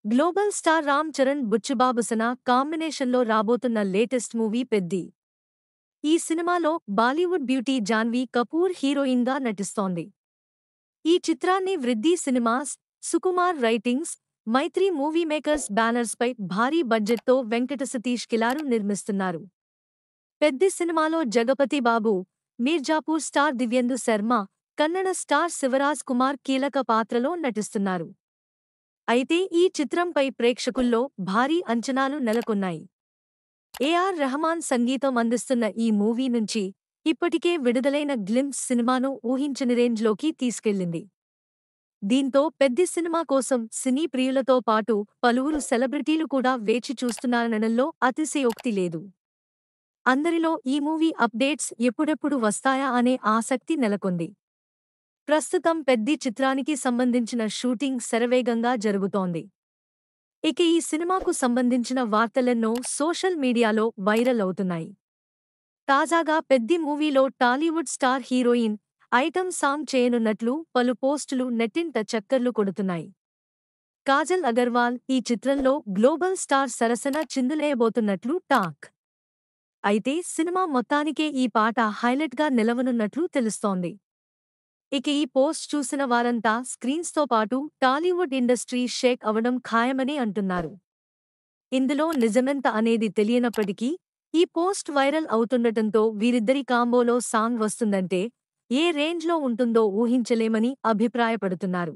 Global star Ram Charan బుచ్చిబాబుసన కాంబినేషన్లో రాబోతున్న latest movie Peddi. ఈ సినిమాలో బాలీవుడ్ బ్యూటీ జాన్వీ కపూర్ హీరోయిన్గా నటిస్తోంది. ఈ చిత్రాన్ని వృద్ధి సినిమాస్, సుకుమార్ రైటింగ్స్, మైత్రి మూవీ మేకర్స్ బ్యానర్స్పై భారీ బడ్జెట్తో వెంకట సతీష్ కిలారు నిర్మిస్తున్నారు. పెద్ది సినిమాలో జగపతి బాబు, మీర్జాపూర్ స్టార్ దివ్యేందు శర్మ, కన్నడ స్టార్ శివరాజ్ కుమార్ కీలక పాత్రలో నటిస్తున్నారు. అయితే ఈ చిత్రంపై ప్రేక్షకుల్లో భారీ అంచనాలు నెలకొన్నాయి. ఏఆర్ రెహమాన్ సంగీతం అందిస్తున్న ఈ మూవీ నుంచి ఇప్పటికే విడుదలైన గ్లింప్స్ సినిమాను ఊహించని రేంజ్లోకి తీసుకెళ్లింది. దీంతో పెద్ది సినిమా కోసం సినీ ప్రియులతో పాటు పలువురు సెలబ్రిటీలు కూడా వేచి చూస్తున్నారనడంలో అతిశయోక్తి లేదు. అందరిలో ఈ మూవీ అప్డేట్స్ ఎప్పుడెప్పుడు వస్తాయా అనే ఆసక్తి నెలకొంది. ప్రస్తుతం పెద్ది చిత్రానికి సంబంధించిన షూటింగ్ శరవేగంగా జరుగుతోంది. ఇక ఈ సినిమాకు సంబంధించిన వార్తలెన్నో సోషల్ మీడియాలో వైరల్ అవుతున్నాయి. తాజాగా పెద్ది మూవీలో Tollywood star heroine item song చేయనున్నట్లు పలు పోస్టులు నెట్టింట చక్కర్లు కొడుతున్నాయి. కాజల్ అగర్వాల్ ఈ చిత్రంలో గ్లోబల్ స్టార్ సరసన చిందులేయబోతున్నట్లు టాక్. అయితే సినిమా మొత్తానికే ఈ పాట హైలైట్గా నిలవనున్నట్లు తెలుస్తోంది. ఇక ఈ పోస్ట్ చూసిన వారంతా స్క్రీన్స్తో పాటు టాలీవుడ్ ఇండస్ట్రీ షేక్ అవడం ఖాయమని అంటున్నారు. ఇందులో నిజమెంత అనేది తెలియనప్పటికీ ఈ పోస్ట్ వైరల్ అవుతుండటంతో వీరిద్దరి కాంబోలో సాంగ్ వస్తుందంటే ఏ రేంజ్లో ఉంటుందో ఊహించలేమని అభిప్రాయపడుతున్నారు.